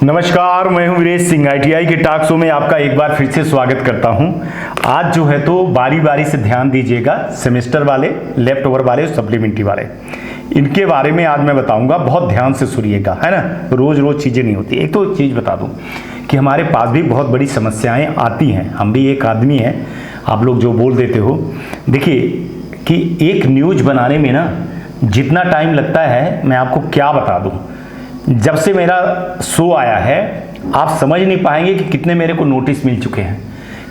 नमस्कार, मैं हूं वीरेश सिंह। ITI के टॉक शो में आपका एक बार फिर से स्वागत करता हूं। आज जो है तो बारी बारी से ध्यान दीजिएगा, सेमेस्टर वाले, लेफ्ट ओवर वाले, सप्लीमेंट्री वाले, इनके बारे में आज मैं बताऊंगा। बहुत ध्यान से सुनिएगा, है ना। रोज रोज चीज़ें नहीं होती। एक तो चीज़ बता दूं कि हमारे पास भी बहुत बड़ी समस्याएं आती हैं। हम भी एक आदमी हैं, आप लोग जो बोल देते हो। देखिए कि एक न्यूज़ बनाने में ना जितना टाइम लगता है, मैं आपको क्या बता दूं। जब से मेरा शो आया है, आप समझ नहीं पाएंगे कि कितने मेरे को नोटिस मिल चुके हैं,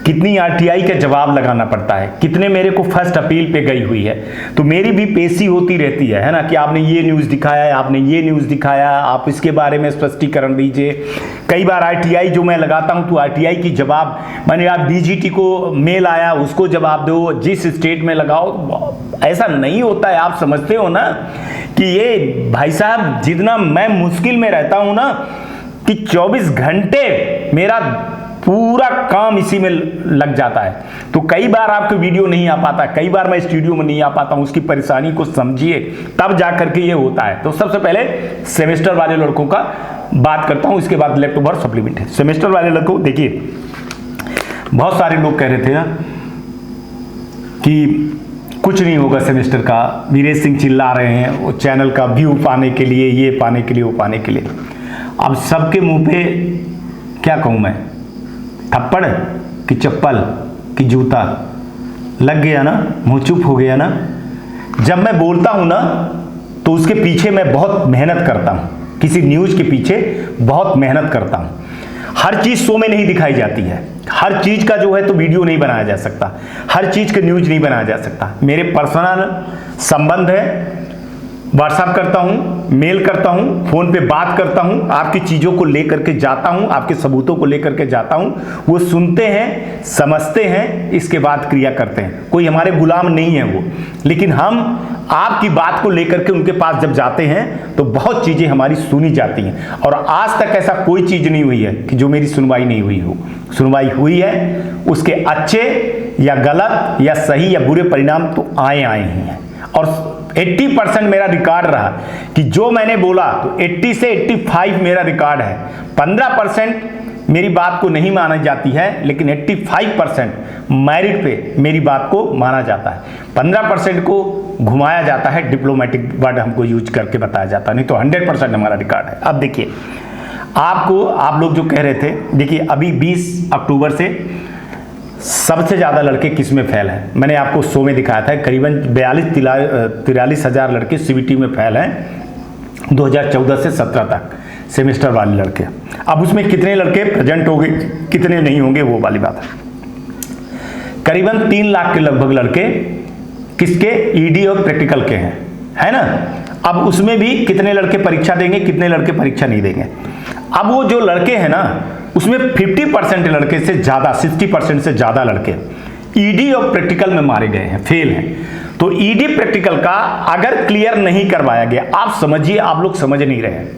कितनी RTI का जवाब लगाना पड़ता है, कितने मेरे को फर्स्ट अपील पे गई हुई है। तो मेरी भी पेशी होती रहती है ना, कि आपने ये न्यूज़ दिखाया है, आपने ये न्यूज़ दिखाया, आप इसके बारे में स्पष्टीकरण दीजिए। कई बार RTI जो मैं लगाता हूँ तो RTI की जवाब, मैंने आप DGT को मेल आया उसको जवाब दो, जिस स्टेट में लगाओ। ऐसा नहीं होता है, आप समझते हो ना कि ये भाई साहब, जितना मैं मुश्किल में रहता हूँ ना कि 24 घंटे मेरा पूरा काम इसी में लग जाता है। तो कई बार आपको वीडियो नहीं आ पाता, कई बार मैं स्टूडियो में नहीं आ पाता हूँ। उसकी परेशानी को समझिए, तब जा करके ये होता है। तो सबसे पहले सेमेस्टर वाले लड़कों का बात करता हूँ, इसके बाद लेफ्ट ओवर सप्लीमेंट है। सेमेस्टर वाले लड़कों, देखिए बहुत सारे लोग कह रहे थे ना कि कुछ नहीं होगा सेमेस्टर का, वीरेश सिंह चिल्ला रहे हैं वो चैनल का व्यू पाने के लिए, ये पाने के लिए, वो पाने के लिए। अब सबके मुंह पे क्या कहूँ मैं, थप्पड़ कि चप्पल कि जूता लग गया ना, मुंह चुप हो गया ना। जब मैं बोलता हूँ ना तो उसके पीछे मैं बहुत मेहनत करता हूँ, किसी न्यूज़ के पीछे बहुत मेहनत करता हूँ। हर चीज़ शो में नहीं दिखाई जाती है, हर चीज़ का जो है तो वीडियो नहीं बनाया जा सकता, हर चीज़ का न्यूज़ नहीं बनाया जा सकता। मेरे पर्सनल संबंध है, व्हाट्सएप करता हूँ, मेल करता हूँ, फ़ोन पे बात करता हूँ, आपकी चीज़ों को लेकर के जाता हूँ, आपके सबूतों को लेकर के जाता हूँ। वो सुनते हैं, समझते हैं, इसके बाद क्रिया करते हैं। कोई हमारे गुलाम नहीं है वो, लेकिन हम आपकी बात को लेकर के उनके पास जब जाते हैं तो बहुत चीज़ें हमारी सुनी जाती हैं। और आज तक ऐसा कोई चीज़ नहीं हुई है कि जो मेरी सुनवाई नहीं हुई हो। सुनवाई हुई है, उसके अच्छे या गलत या सही या बुरे परिणाम तो आए ही हैं। और 80% मेरा रिकॉर्ड रहा कि जो मैंने बोला तो 80 से 85 मेरा रिकॉर्ड है। 15% मेरी बात को नहीं मानी जाती है, लेकिन 85% मेरिट पे मेरी बात को माना जाता है। 15% को घुमाया जाता है, डिप्लोमेटिक वर्ड हमको यूज करके बताया जाता है, नहीं तो 100% हमारा रिकॉर्ड है। अब देखिए, आप लोग जो कह रहे थे, देखिए अभी 20 अक्टूबर से सबसे ज़्यादा लड़के किस में फेल हैं। मैंने आपको शो में दिखाया था, करीबन 43 हज़ार लड़के CBT में फेल हैं 2014 से 17 तक, सेमेस्टर वाले लड़के। अब उसमें कितने लड़के प्रेजेंट होंगे, कितने नहीं होंगे, वो वाली बात है। करीबन 3 लाख के लगभग लड़के किसके, ED और प्रैक्टिकल के हैं, है ना। अब उसमें भी कितने लड़के परीक्षा देंगे, कितने लड़के परीक्षा नहीं देंगे। अब वो जो लड़के हैं ना, उसमें 50% लड़के से ज़्यादा, 60% से ज़्यादा लड़के ED और प्रैक्टिकल में मारे गए हैं, फेल हैं। तो ED प्रैक्टिकल का अगर क्लियर नहीं करवाया गया, आप समझिए, आप लोग समझ नहीं रहे हैं।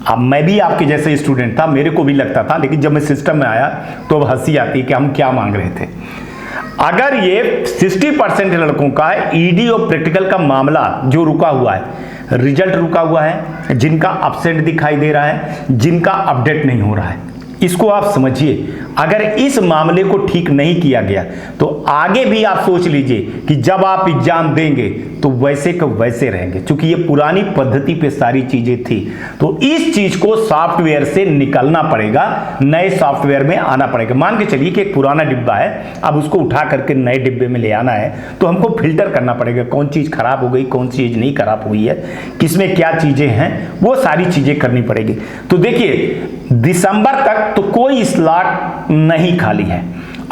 अब मैं भी आपके जैसे स्टूडेंट था, मेरे को भी लगता था, लेकिन जब मैं सिस्टम में आया तो अब हंसी आती है कि हम क्या मांग रहे थे। अगर ये 60% लड़कों का ED और प्रैक्टिकल का मामला जो रुका हुआ है, रिजल्ट रुका हुआ है, जिनका अपसेट दिखाई दे रहा है, जिनका अपडेट नहीं हो रहा है, इसको आप समझिए। अगर इस मामले को ठीक नहीं किया गया तो आगे भी आप सोच लीजिए कि जब आप एग्जाम देंगे तो वैसे को वैसे रहेंगे, क्योंकि ये पुरानी पद्धति पे सारी चीजें थी। तो इस चीज को सॉफ्टवेयर से निकलना पड़ेगा, नए सॉफ्टवेयर में आना पड़ेगा। मान के चलिए कि एक पुराना डिब्बा है, अब उसको उठा करके नए डिब्बे में ले आना है, तो हमको फिल्टर करना पड़ेगा, कौन चीज खराब हो गई, कौन सी चीज नहीं खराब हुई है, किसमें क्या चीजें हैं, वो सारी चीजें करनी पड़ेगी। तो देखिए, दिसंबर तक तो कोई स्लॉट नहीं खाली है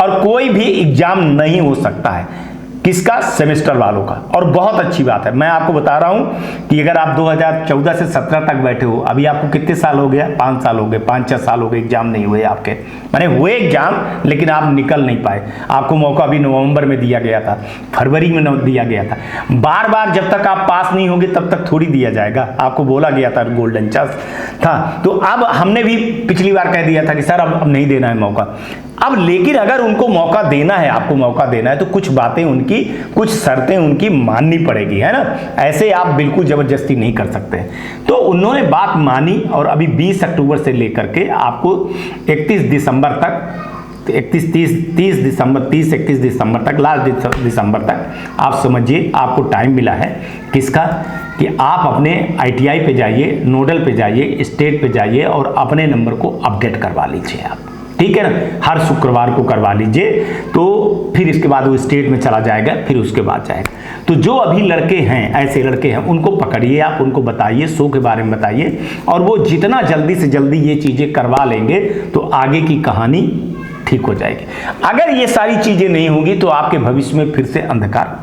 और कोई भी एग्जाम नहीं हो सकता है। किसका, सेमेस्टर वालों का। और बहुत अच्छी बात है, मैं आपको बता रहा हूं कि अगर आप 2014 से 17 तक बैठे हो, अभी आपको कितने साल हो गया, 5 साल हो गए, 5-6 साल हो गए एग्जाम नहीं हुए आपके, माने हुए एग्जाम लेकिन आप निकल नहीं पाए। आपको मौका अभी नवंबर में दिया गया था, फरवरी में दिया गया था। बार बार जब तक आप पास नहीं होंगे तब तक थोड़ी दिया जाएगा, आपको बोला गया था, गोल्डन चांस था। तो अब हमने भी पिछली बार कह दिया था कि सर अब नहीं देना है मौका। अब लेकिन अगर उनको मौका देना है, आपको मौका देना है, तो कुछ बातें उनकी उनकी कुछ शर्तें उनकी माननी पड़ेगी, है ना। ऐसे आप बिल्कुल ज़बरदस्ती नहीं कर सकते। तो उन्होंने बात मानी और अभी 20 अक्टूबर से लेकर के आपको 31 दिसंबर तक 31 दिसंबर तक, लास्ट दिसंबर तक आप समझिए आपको टाइम मिला है। किसका? कि आप अपने ITI पे जाइए, नोडल पे जाइए, स्टेट पे जाइए और अपने नंबर को अपडेट करवा लीजिए आप, ठीक है ना। हर शुक्रवार को करवा लीजिए, तो फिर इसके बाद वो स्टेट में चला जाएगा, फिर उसके बाद जाएगा। तो जो अभी लड़के हैं, ऐसे लड़के हैं, उनको पकड़िए आप, उनको बताइए, शो के बारे में बताइए, और वो जितना जल्दी से जल्दी ये चीज़ें करवा लेंगे तो आगे की कहानी ठीक हो जाएगी। अगर ये सारी चीजें नहीं होंगी तो आपके भविष्य में फिर से अंधकार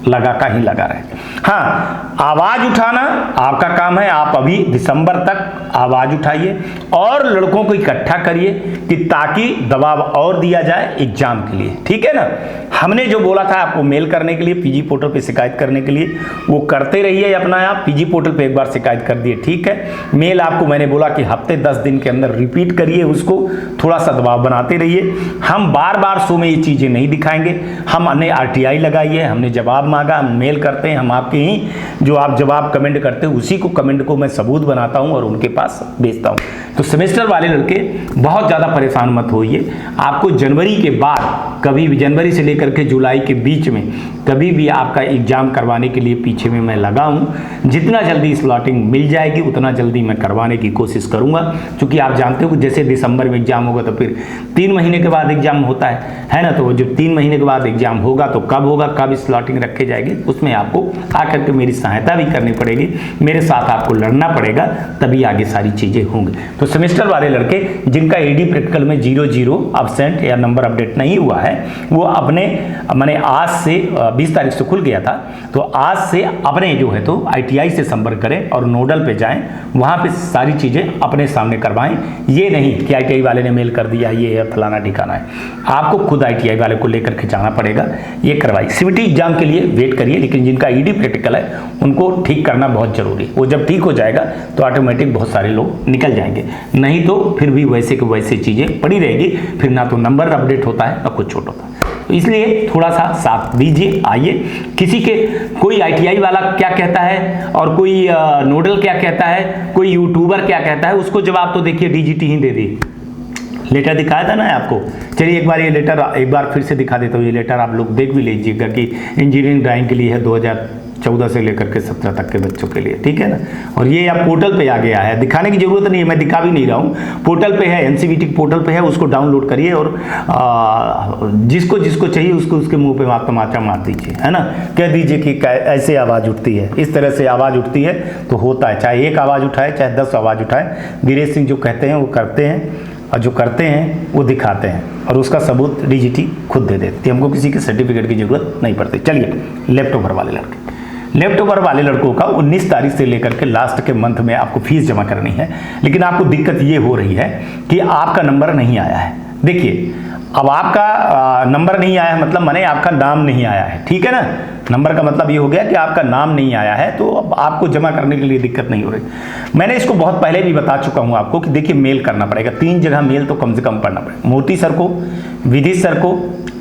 लगा का ही लगा रहे। हाँ, आवाज उठाना आपका काम है। आप अभी दिसंबर तक आवाज उठाइए और लड़कों को इकट्ठा करिए कि ताकि दबाव और दिया जाए एग्जाम के लिए, ठीक है ना। हमने जो बोला था आपको मेल करने के लिए, पीजी पोर्टल पे शिकायत करने के लिए, वो करते रहिए अपना। आप पीजी पोर्टल पे एक बार शिकायत कर दिए, ठीक है। मेल आपको मैंने बोला कि हफ्ते 10 दिन के अंदर रिपीट करिए उसको, थोड़ा सा दबाव बनाते रहिए। हम बार बार शो में ये चीज़ें नहीं दिखाएंगे। हमने RTI लगाई है, हमने जवाब मांगा, हम मेल करते हैं, हम आपके ही जो आप जवाब कमेंट करते हैं उसी को कमेंट को मैं सबूत बनाता हूं और उनके पास भेजता हूं। तो सेमेस्टर वाले लड़के बहुत ज़्यादा परेशान मत होइए। आपको जनवरी के बाद कभी भी, जनवरी से लेकर के जुलाई के बीच में कभी भी आपका एग्जाम करवाने के लिए पीछे में मैं लगा हूं। जितना जल्दी स्लॉटिंग मिल जाएगी उतना जल्दी मैं करवाने की कोशिश करूंगा, क्योंकि आप जानते हो कि जैसे दिसंबर में एग्जाम होगा तो फिर 3 महीने के बाद एग्जाम होता है ना। तो वो जब 3 महीने के बाद एग्जाम होगा तो कब होगा, कब स्लॉटिंग रखे जाएगी, उसमें आपको आकर के मेरी सहायता भी करनी पड़ेगी, मेरे साथ आपको लड़ना पड़ेगा, तभी आगे सारी चीज़ें होंगी। तो सेमेस्टर वाले लड़के जिनका ED प्रैक्टिकल में 0 अब्सेंट या नंबर अपडेट नहीं हुआ है, वो अपने मैंने आज से 20 तारीख से खुल गया था, तो आज से अपने जो है तो ITI से संपर्क करें और नोडल पे जाएं, वहाँ पे सारी चीज़ें अपने सामने करवाएं। ये नहीं कि ITI वाले ने मेल कर दिया, ये है फलाना ठिकाना है, आपको खुद ITI वाले को लेकर के जाना पड़ेगा, ये करवाइए। CBT एग्जाम के लिए वेट करिए, लेकिन जिनका ED प्रैक्टिकल है उनको ठीक करना बहुत जरूरी है। वो जब ठीक हो जाएगा तो ऑटोमेटिक बहुत सारे लोग निकल जाएंगे, नहीं तो फिर भी वैसे के वैसे चीज़ें पड़ी रहेगी, फिर ना तो नंबर अपडेट होता है ना कुछ छोटा होता है। तो इसलिए थोड़ा सा साथ दीजिए, आइए। किसी के कोई ITI वाला क्या कहता है और कोई नोडल क्या कहता है, कोई यूट्यूबर क्या कहता है, उसको जवाब तो देखिए DGT ही दे दी। लेटर दिखाया था ना आपको, चलिए एक बार ये लेटर एक बार फिर से दिखा देता हूँ। ये लेटर आप लोग देख भी लीजिएगा कि इंजीनियरिंग ड्राइंग के लिए है, 2014 से लेकर के 17 तक के बच्चों के लिए, ठीक है ना। और ये आप पोर्टल पे आ गया है, दिखाने की जरूरत नहीं है, मैं दिखा भी नहीं रहा हूँ, पोर्टल पे है, NCVT पोर्टल पे है, उसको डाउनलोड करिए और जिसको जिसको चाहिए उसको उसके मुंह पे आप तमाचा मार दीजिए, है ना। कह दीजिए कि ऐसे आवाज़ उठती है, इस तरह से आवाज़ उठती है तो होता है, चाहे एक आवाज़ उठाए चाहे 10 आवाज़ उठाए, वीरेश सिंह जो कहते हैं वो करते हैं और जो करते हैं वो दिखाते हैं, और उसका सबूत DGT खुद दे देती है, हमको किसी के सर्टिफिकेट की जरूरत नहीं पड़ती। चलिए, लेफ्ट ओवर वाले लड़कों का 19 तारीख से लेकर के लास्ट के मंथ में आपको फीस जमा करनी है, लेकिन आपको दिक्कत ये हो रही है कि आपका नंबर नहीं आया है। देखिए, अब आपका नंबर नहीं आया है मतलब माने आपका नाम नहीं आया है, ठीक है ना। नंबर का मतलब ये हो गया कि आपका नाम नहीं आया है, तो अब आपको जमा करने के लिए दिक्कत नहीं हो रही। मैंने इसको बहुत पहले भी बता चुका हूं आपको कि देखिए मेल करना पड़ेगा, 3 जगह मेल तो कम से कम पढ़ना पड़ेगा, मोती सर को, विधि सर को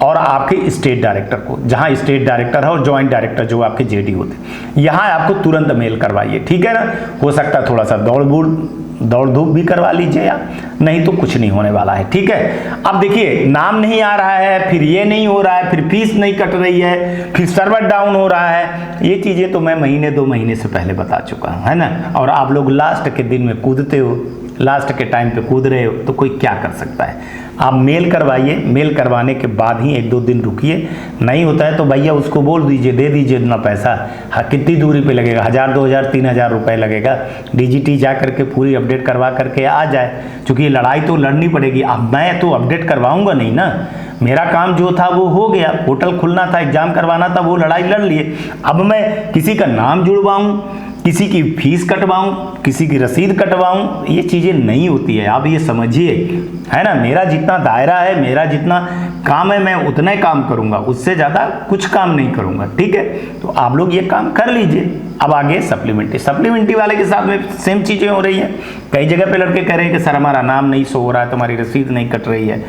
और आपके स्टेट डायरेक्टर को, जहां स्टेट डायरेक्टर है और ज्वाइंट डायरेक्टर जो आपके JD होते, यहाँ आपको तुरंत मेल करवाइए, ठीक है ना। हो सकता है थोड़ा सा दौड़ धूप भी करवा लीजिए आप, नहीं तो कुछ नहीं होने वाला है, ठीक है। अब देखिए, नाम नहीं आ रहा है, फिर ये नहीं हो रहा है, फिर फीस नहीं कट रही है, फिर सर्वर डाउन हो रहा है, ये चीज़ें तो मैं महीने 2 महीने से पहले बता चुका हूँ, है ना। और आप लोग लास्ट के दिन में कूदते हो, लास्ट के टाइम पे कूद रहे हो, तो कोई क्या कर सकता है। आप मेल करवाइए, मेल करवाने के बाद ही 1-2 दिन रुकिए, नहीं होता है तो भैया उसको बोल दीजिए, दे दीजिए इतना पैसा। हाँ, कितनी दूरी पे लगेगा, 1000, 2000, 3000 रुपये लगेगा, DGT जा करके पूरी अपडेट करवा करके आ जाए, क्योंकि ये लड़ाई तो लड़नी पड़ेगी। अब मैं तो अपडेट करवाऊंगा नहीं ना, मेरा काम जो था वो हो गया, पोर्टल खुलना था, एग्जाम करवाना था, वो लड़ाई लड़ लिए। अब मैं किसी का नाम जुड़वाऊं, किसी की फीस कटवाऊं, किसी की रसीद कटवाऊं, ये चीज़ें नहीं होती है, आप ये समझिए, है ना। मेरा जितना दायरा है, मेरा जितना काम है, मैं उतना ही काम करूंगा, उससे ज़्यादा कुछ काम नहीं करूंगा, ठीक है। तो आप लोग ये काम कर लीजिए। अब आगे सप्लीमेंट्री वाले के साथ में सेम चीज़ें हो रही हैं। कई जगह पे लड़के कह रहे हैं कि सर हमारा नाम नहीं शो हो रहा है, तुम्हारी रसीद नहीं कट रही है।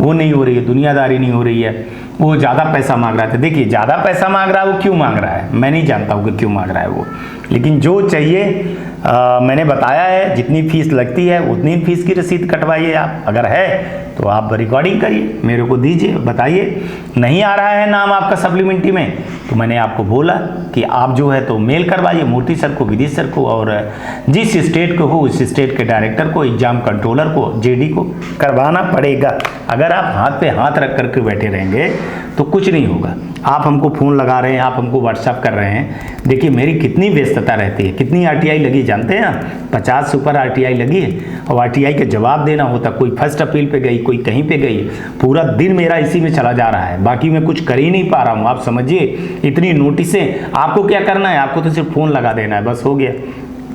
वो नहीं हो रही है, दुनियादारी नहीं हो रही है, वो ज़्यादा पैसा मांग रहा था। देखिए ज़्यादा पैसा मांग रहा है, वो क्यों मांग रहा है मैं नहीं जानता हूँ कि क्यों मांग रहा है वो, लेकिन जो चाहिए मैंने बताया है, जितनी फीस लगती है उतनी फीस की रसीद कटवाइए आप, अगर है तो आप रिकॉर्डिंग करिए, मेरे को दीजिए, बताइए। नहीं आ रहा है नाम आपका सप्लीमेंट्री में तो मैंने आपको बोला कि आप जो है तो मेल करवाइए मोती सर को, विदित सर को, और जिस स्टेट को हो उस स्टेट के डायरेक्टर को, एग्जाम कंट्रोलर को, जेडी को करवाना पड़ेगा। अगर आप हाथ पे हाथ रख करके बैठे रहेंगे तो कुछ नहीं होगा। आप हमको फ़ोन लगा रहे हैं, आप हमको व्हाट्सअप कर रहे हैं, देखिए मेरी कितनी व्यस्तता रहती है, कितनी आरटीआई लगी जानते हैं आप, 50 से ऊपर आरटीआई लगी है, और आरटीआई के जवाब देना होता, कोई फर्स्ट अपील पे गई, कोई कहीं पे गई, पूरा दिन मेरा इसी में चला जा रहा है, बाकी मैं कुछ कर ही नहीं पा रहा हूँ। आप समझिए इतनी नोटिसें, आपको क्या करना है, आपको तो सिर्फ फ़ोन लगा देना है, बस हो गया।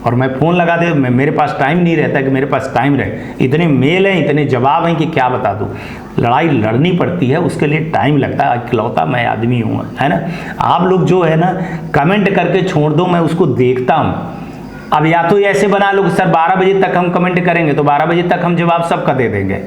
और मैं फ़ोन लगा दे, मेरे पास टाइम नहीं रहता कि मेरे पास टाइम रहे, इतने मेल हैं, इतने जवाब हैं कि क्या बता दूँ। लड़ाई लड़नी पड़ती है, उसके लिए टाइम लगता है, इकलौता मैं आदमी हूँ, है ना। आप लोग जो है ना कमेंट करके छोड़ दो, मैं उसको देखता हूँ। अब या तो ऐसे बना लो कि सर 12 बजे तक हम कमेंट करेंगे तो 12 बजे तक हम जवाब सबका दे देंगे।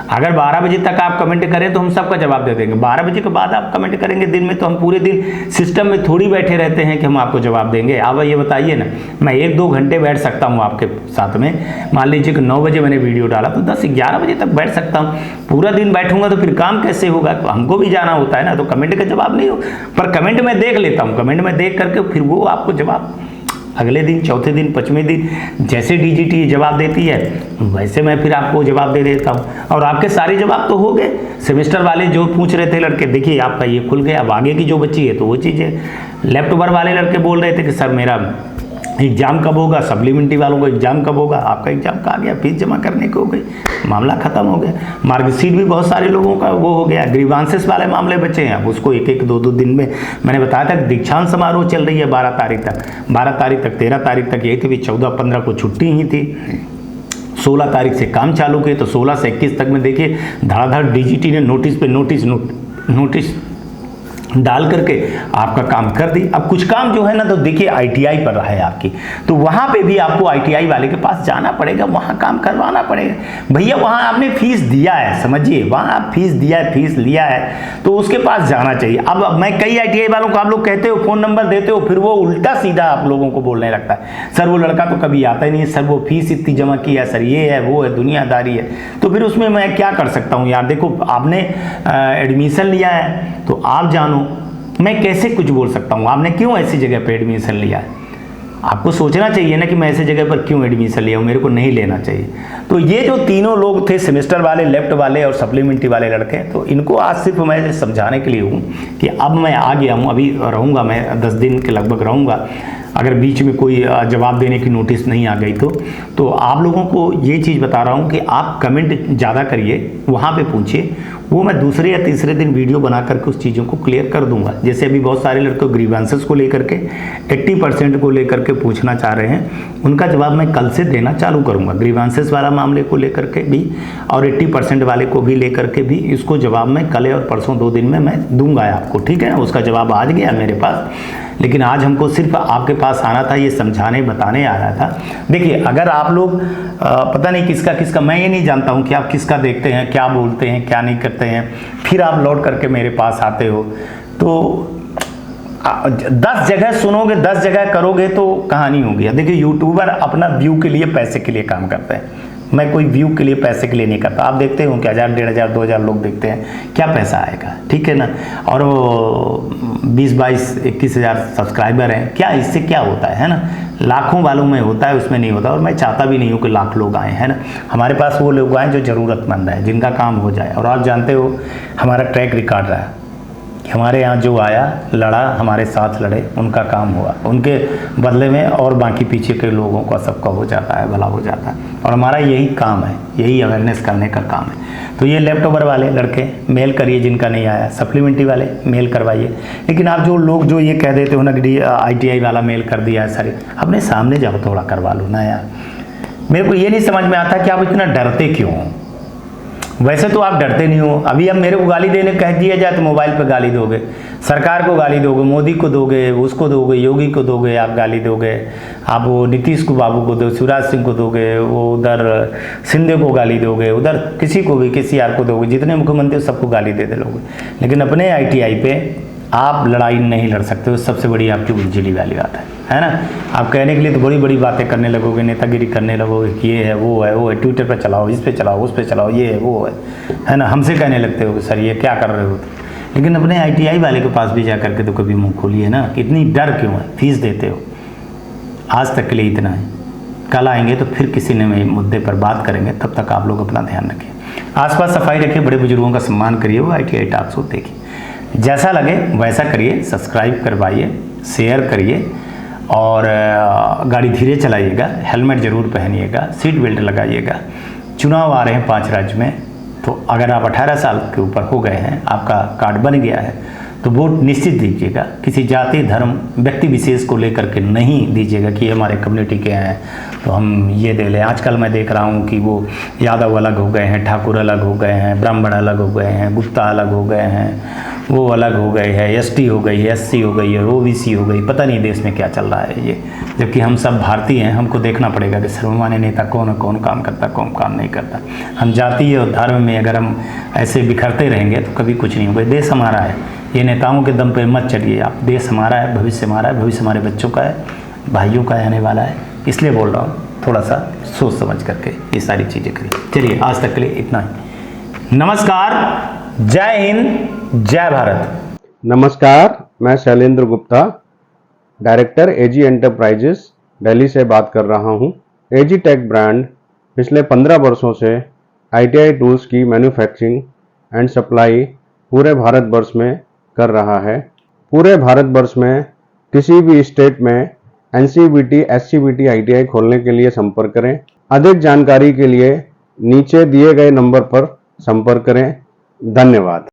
अगर 12 बजे तक आप कमेंट करें तो हम सबका जवाब दे देंगे। 12 बजे के बाद आप कमेंट करेंगे दिन में तो हम पूरे दिन सिस्टम में थोड़ी बैठे रहते हैं कि हम आपको जवाब देंगे। आप ये बताइए ना, मैं 1-2 घंटे बैठ सकता हूँ आपके साथ में। मान लीजिए कि 9 बजे मैंने वीडियो डाला तो 10-11 बजे तक बैठ सकता हूँ। पूरा दिन बैठूंगा तो फिर काम कैसे होगा, तो हमको भी जाना होता है ना, तो कमेंट का जवाब नहीं हो, पर कमेंट में देख लेता हूँ। कमेंट में देख करके फिर वो आपको जवाब अगले दिन, चौथे दिन, 5वें दिन जैसे डीजीटी जवाब देती है वैसे मैं फिर आपको जवाब दे देता हूँ। और आपके सारे जवाब तो हो गए। सेमेस्टर वाले जो पूछ रहे थे लड़के, देखिए आपका ये खुल गया। अब आगे की जो बची है तो वो चीज़ें, लेफ्ट ओवर वाले लड़के बोल रहे थे कि सर मेरा एग्ज़ाम कब होगा, सप्लीमेंट्री वालों का एग्ज़ाम कब होगा। आपका एग्ज़ाम का आ गया, फीस जमा करने को हो गई, मामला ख़त्म हो गया। मार्कशीट भी बहुत सारे लोगों का वो हो गया। ग्रीवांसेस वाले मामले बचे हैं, अब उसको 1-1, 2-2 दिन में, मैंने बताया था दीक्षांत समारोह चल रही है 12 तारीख तक, 12 तारीख तक, 13 तारीख तक यही थी, भी 14-15 को छुट्टी ही थी। 16 तारीख से काम चालू किए तो 16 से 21 तक में देखिए धड़ाधड़ डीजीटी ने नोटिस पे नोटिस डाल करके आपका काम कर दी। अब कुछ काम जो है ना तो देखिए आईटीआई पर है आपकी, तो वहाँ पे भी आपको आईटीआई वाले के पास जाना पड़ेगा, वहाँ काम करवाना पड़ेगा। भैया वहाँ आपने फीस दिया है, समझिए वहाँ आप फीस दिया है, फीस लिया है तो उसके पास जाना चाहिए। अब मैं कई आईटीआई वालों को, आप लोग कहते हो फ़ोन नंबर देते हो, फिर वो उल्टा सीधा आप लोगों को बोलने लगता है, सर वो लड़का तो कभी आता ही नहीं है, सर वो फीस इतनी जमा की है, सर ये है वो है, दुनियादारी है। तो फिर उसमें मैं क्या कर सकता हूँ यार। देखो आपने एडमिशन लिया है तो आप जानो, मैं कैसे कुछ बोल सकता हूँ। आपने क्यों ऐसी जगह पे एडमिशन लिया है, आपको सोचना चाहिए ना कि मैं ऐसी जगह पर क्यों एडमिशन लिया हूँ, मेरे को नहीं लेना चाहिए। तो ये जो तीनों लोग थे, सेमेस्टर वाले, लेफ्ट वाले और सप्लीमेंट्री वाले लड़के, तो इनको आज सिर्फ मैं समझाने के लिए हूँ कि अब मैं आ गया हूँ, अभी रहूँगा मैं 10 दिन के लगभग रहूँगा। अगर बीच में कोई जवाब देने की नोटिस नहीं आ गई तो आप लोगों को ये चीज़ बता रहा हूँ कि आप कमेंट ज़्यादा करिए, वहाँ पे पूछिए, वो मैं दूसरे या तीसरे दिन वीडियो बना करके उस चीज़ों को क्लियर कर दूंगा। जैसे अभी बहुत सारे लड़के ग्रीवेंसेस को लेकर के 80% को लेकर के पूछना चाह रहे हैं, उनका जवाब मैं कल से देना चालू करूंगा। ग्रीवेंसेस वाला मामले को लेकर के भी और 80% वाले को भी लेकर के भी इसको जवाब मैं कल और परसों 2 दिन में मैं दूंगा आपको, ठीक है ना। उसका जवाब आज गया मेरे पास, लेकिन आज हमको सिर्फ आपके पास आना था, ये समझाने बताने आ रहा था। देखिए अगर आप लोग पता नहीं किसका, मैं ये नहीं जानता हूँ कि आप किसका देखते हैं, क्या बोलते हैं, क्या नहीं करते हैं, फिर आप लौट करके मेरे पास आते हो तो 10 जगह सुनोगे, 10 जगह करोगे तो कहानी होगी। देखिए यूट्यूबर अपना व्यू के लिए, पैसे के लिए काम करते हैं, मैं कोई व्यू के लिए, पैसे के लिए नहीं करता। आप देखते हो कि 1000, 1500, 2000 लोग देखते हैं, क्या पैसा आएगा, ठीक है ना। और वो 20, 22, 21 हज़ार सब्सक्राइबर हैं, क्या इससे क्या होता है ना। लाखों वालों में होता है, उसमें नहीं होता। और मैं चाहता भी नहीं हूँ कि लाख लोग आए, है ना। हमारे पास वो लोग आए जो ज़रूरतमंद है, जिनका काम हो जाए। और आप जानते हो हमारा ट्रैक रिकॉर्ड रहा, हमारे यहाँ जो आया, लड़ा, हमारे साथ लड़े, उनका काम हुआ, उनके बदले में और बाकी पीछे के लोगों का सबका हो जाता है, भला हो जाता है। और हमारा यही काम है, यही अवेयरनेस करने का काम है। तो ये लेफ्ट ओवर वाले लड़के मेल करिए, जिनका नहीं आया, सप्लीमेंट्री वाले मेल करवाइए। लेकिन आप जो लोग जो ये कह देते हो ना कि ITI वाला मेल कर दिया है, सारे अपने सामने जाओ, थोड़ा करवा लो ना यार। मेरे को ये नहीं समझ में आता कि आप इतना डरते क्यों हो। वैसे तो आप डरते नहीं हो। अभी अब मेरे को गाली देने कह दिया जाए तो मोबाइल पे गाली दोगे, सरकार को गाली दोगे, मोदी को दोगे, उसको दोगे, योगी को दोगे, आप गाली दोगे, आप वो नीतीश को बाबू को दोगे, शिवराज सिंह को दोगे, वो उधर शिंदे को गाली दोगे, उधर किसी को भी KCR को दोगे, जितने मुख्यमंत्री सबको गाली दे लोगे। लेकिन अपने ITI पे आप लड़ाई नहीं लड़ सकते हो, सबसे बड़ी आपकी बुझिली वाली बात है ना। आप कहने के लिए तो बड़ी बड़ी बातें करने लगोगे, नेतागिरी करने लगोगे कि ये है वो है वो है, ट्विटर पर चलाओ, इस पे चलाओ, उस पे चलाओ, ये है वो है ना। हमसे कहने लगते हो कि सर ये क्या कर रहे हो, लेकिन अपने ITI वाले के पास भी जा करके तो कभी मुंह खोलिए ना। इतनी डर क्यों है, फीस देते हो, आज तक के लिए इतना है। कल आएंगे तो फिर किसी नए मुद्दे पर बात करेंगे, तब तक आप लोग अपना ध्यान रखिए, आसपास सफाई रखिए, बड़े बुजुर्गों का सम्मान करिए, वो ITI टॉक्स को देखिए, जैसा लगे वैसा करिए, सब्सक्राइब करवाइए, शेयर करिए और गाड़ी धीरे चलाइएगा, हेलमेट ज़रूर पहनिएगा, सीट बेल्ट लगाइएगा। चुनाव आ रहे हैं 5 राज्य में, तो अगर आप 18 साल के ऊपर हो गए हैं, आपका कार्ड बन गया है, तो वोट निश्चित दीजिएगा। किसी जाति धर्म व्यक्ति विशेष को लेकर के नहीं दीजिएगा कि हमारे कम्युनिटी के हैं तो हम ये दे लें। आजकल मैं देख रहा हूँ कि वो यादव अलग हो गए हैं, ठाकुर अलग हो गए हैं, ब्राह्मण अलग हो गए हैं, गुप्ता अलग हो गए हैं, वो अलग हो गए हैं, ST हो गई है, SC हो गई है, OBC हो गई, पता नहीं देश में क्या चल रहा है ये। जबकि हम सब भारतीय हैं, हमको देखना पड़ेगा कि सर्वमान्य नेता कौन है, कौन काम करता, कौन काम नहीं करता। हम जातीय और धर्म में अगर हम ऐसे बिखरते रहेंगे तो कभी कुछ नहीं होगा। देश हमारा है, ये नेताओं के दम पे मत चलिए आप। देश हमारा है, भविष्य हमारा है, भविष्य हमारे बच्चों का है, भाइयों का आने वाला है, इसलिए बोल रहा हूँ, थोड़ा सा सोच समझ करके ये सारी चीज़ें करिए। चलिए आज तक के लिए इतना ही। नमस्कार, जय हिंद, जय भारत। नमस्कार, मैं Shailendra Gupta, director AG enterprises Delhi से बात कर रहा हूं। AG टेक ब्रांड पिछले 15 वर्षों से ITI टूल्स की मैन्युफैक्चरिंग एंड सप्लाई पूरे भारतवर्ष में कर रहा है। पूरे भारतवर्ष में किसी भी स्टेट में NCVT, SCVT ITI खोलने के लिए संपर्क करें। अधिक जानकारी के लिए नीचे दिए गए नंबर पर संपर्क करें। धन्यवाद।